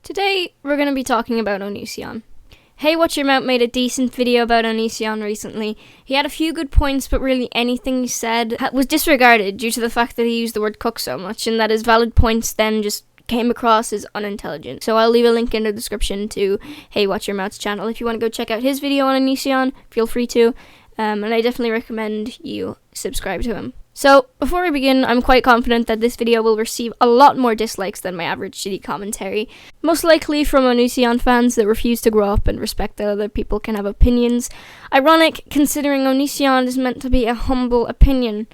Today, we're going to be talking about Onision. Hey Watch Your Mouth made a decent video about Onision recently. He had a few good points, but really anything he said was disregarded due to the fact that he used the word cuck so much, and that his valid points then just came across as unintelligent. So I'll leave a link in the description to Hey Watch Your Mouth's channel. If you want to go check out his video on Onision, feel free to. And I definitely recommend you subscribe to him. So, before we begin, I'm quite confident that this video will receive a lot more dislikes than my average shitty commentary. Most likely from Onision fans that refuse to grow up and respect that other people can have opinions. Ironic, considering Onision is meant to be a humble opinion.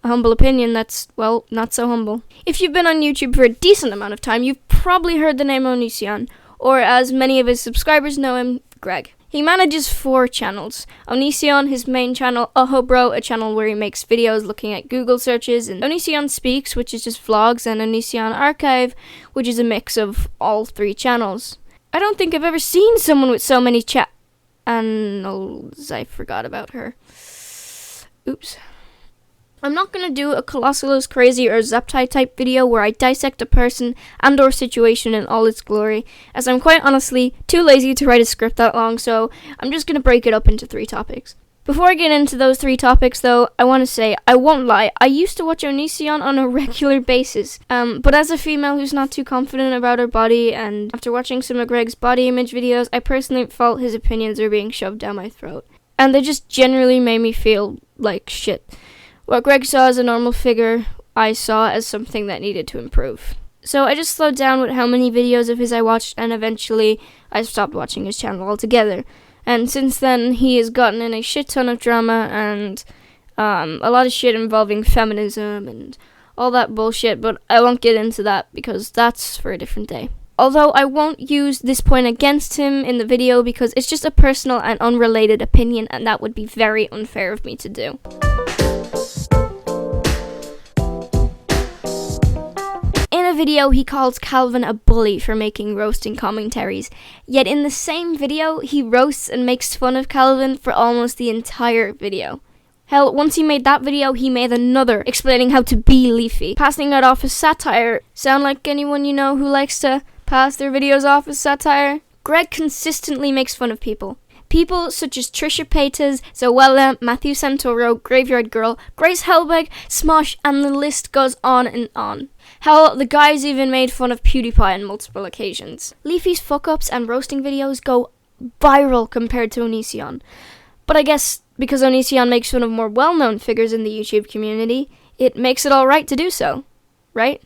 A humble opinion that's, well, not so humble. If you've been on YouTube for a decent amount of time, you've probably heard the name Onision, or as many of his subscribers know him, Greg. He manages 4 channels. Onision, his main channel, Bro, a channel where he makes videos looking at Google searches, and Onision Speaks, which is just vlogs, and Onision Archive, which is a mix of all 3 channels. I don't think I've ever seen someone with so many channels. I forgot about her. Oops. I'm not going to do a Colossal's Crazy or Zaptai type video where I dissect a person and or situation in all its glory, as I'm quite honestly too lazy to write a script that long, so I'm just going to break it up into 3 topics. Before I get into those 3 topics though, I want to say, I won't lie, I used to watch Onision on a regular basis, but as a female who's not too confident about her body, and after watching some of Greg's body image videos, I personally felt his opinions are being shoved down my throat, and they just generally made me feel like shit. What Greg saw as a normal figure, I saw as something that needed to improve. So I just slowed down with how many videos of his I watched, and eventually I stopped watching his channel altogether. And since then, he has gotten in a shit ton of drama and a lot of shit involving feminism and all that bullshit, but I won't get into that because that's for a different day. Although I won't use this point against him in the video because it's just a personal and unrelated opinion, and that would be very unfair of me to do. In a video, he calls Calvin a bully for making roasting commentaries, yet in the same video, he roasts and makes fun of Calvin for almost the entire video. Hell, once he made that video, he made another explaining how to be leafy, passing it off as satire. Sound like anyone you know who likes to pass their videos off as satire? Greg consistently makes fun of people. People such as Trisha Paytas, Zoella, Matthew Santoro, Graveyard Girl, Grace Helbig, Smosh, and the list goes on and on. Hell, the guy's even made fun of PewDiePie on multiple occasions. Leafy's fuck-ups and roasting videos go viral compared to Onision. But I guess because Onision makes fun of more well-known figures in the YouTube community, it makes it alright to do so. Right?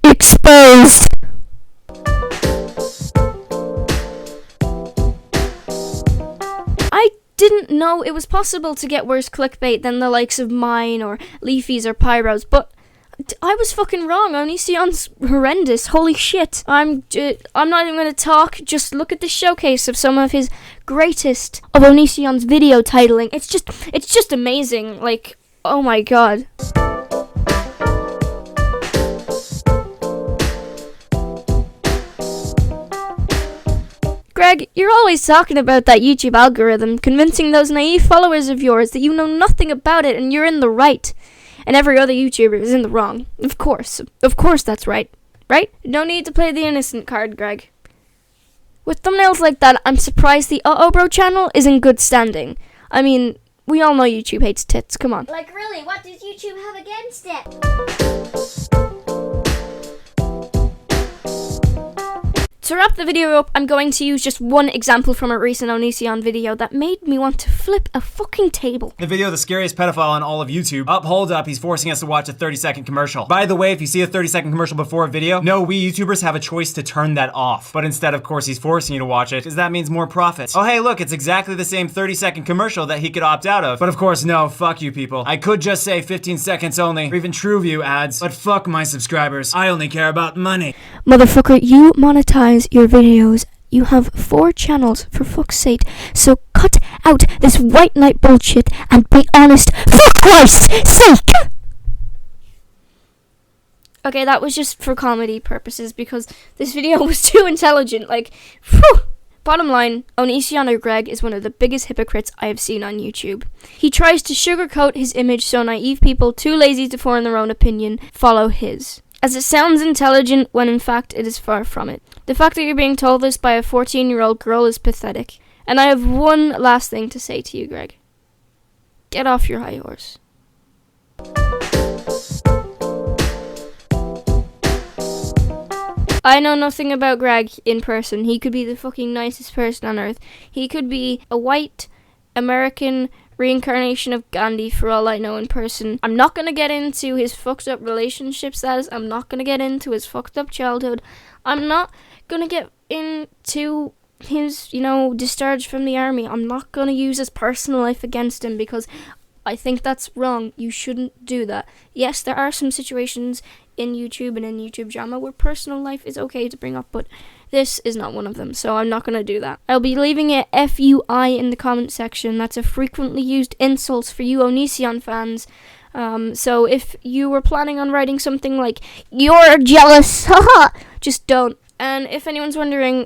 Exposed! I didn't know it was possible to get worse clickbait than the likes of mine or Leafy's or Pyro's, but I was fucking wrong. Onision's horrendous. Holy shit. I'm not even going to talk. Just look at the showcase of some of his greatest of Onision's video titling. It's just amazing. Like, oh my god. Greg, you're always talking about that YouTube algorithm, convincing those naive followers of yours that you know nothing about it and you're in the right. And every other YouTuber is in the wrong. Of course that's right. Right? No need to play the innocent card, Greg. With thumbnails like that, I'm surprised the Bro channel is in good standing. I mean, we all know YouTube hates tits, come on. Like really, what does YouTube have against it? To wrap the video up, I'm going to use just one example from a recent Onision video that made me want to flip a fucking table. The video, the scariest pedophile on all of YouTube. Hold up, he's forcing us to watch a 30-second commercial. By the way, if you see a 30-second commercial before a video, no, we YouTubers have a choice to turn that off. But instead, of course, he's forcing you to watch it, because that means more profit. Oh hey, look, it's exactly the same 30-second commercial that he could opt out of. But of course, no, fuck you people. I could just say 15 seconds only, or even TrueView ads, but fuck my subscribers. I only care about money. Motherfucker, you monetize your videos. You have 4 channels, for fuck's sake. So cut out this white knight bullshit and be honest, for Christ's sake! Okay, that was just for comedy purposes because this video was too intelligent, like, phew! Bottom line, Onision or Greg is one of the biggest hypocrites I have seen on YouTube. He tries to sugarcoat his image so naive people too lazy to form their own opinion follow his. as it sounds intelligent when in fact it is far from it. The fact that you're being told this by a 14-year-old girl is pathetic. And I have one last thing to say to you, Greg. Get off your high horse. I know nothing about Greg in person. He could be the fucking nicest person on earth. He could be a white American reincarnation of Gandhi for all I know in person. I'm not gonna get into his fucked up relationship status. I'm not gonna get into his fucked up childhood. I'm not gonna get into his, discharge from the army. I'm not gonna use his personal life against him because I think that's wrong. You shouldn't do that. Yes, there are some situations in YouTube and in YouTube drama where personal life is okay to bring up, but this is not one of them, so I'm not going to do that. I'll be leaving it FUI in the comment section. That's a frequently used insult for you Onision fans. So if you were planning on writing something like, "You're jealous," haha, just don't. And if anyone's wondering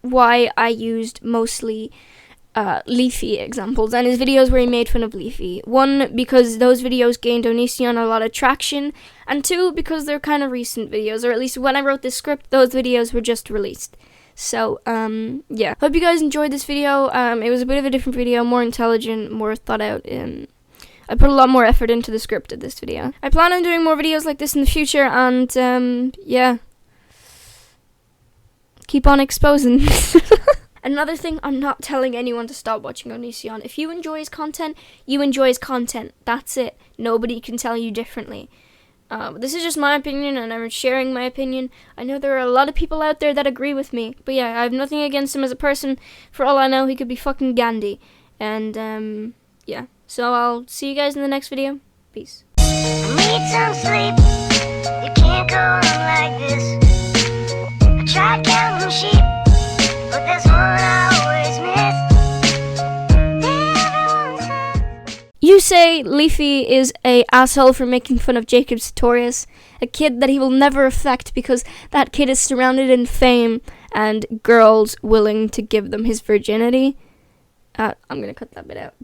why I used mostly Leafy examples and his videos where he made fun of Leafy. One, because those videos gained Onision a lot of traction, and two, because they're kind of recent videos, or at least when I wrote this script, those videos were just released. So, yeah. Hope you guys enjoyed this video. It was a bit of a different video, more intelligent, more thought out, and I put a lot more effort into the script of this video. I plan on doing more videos like this in the future, and, yeah. Keep on exposing. Another thing, I'm not telling anyone to stop watching Onision. If you enjoy his content, you enjoy his content. That's it. Nobody can tell you differently. This is just my opinion, and I'm sharing my opinion. I know there are a lot of people out there that agree with me. But yeah, I have nothing against him as a person. For all I know, he could be fucking Gandhi. And, yeah. So I'll see you guys in the next video. Peace. I need some sleep. You can't go on like this. I tried counting sheep, but there's one I always miss. You say Leafy is a asshole for making fun of Jacob Sartorius, a kid that he will never affect because that kid is surrounded in fame and girls willing to give them his virginity. I'm gonna cut that bit out.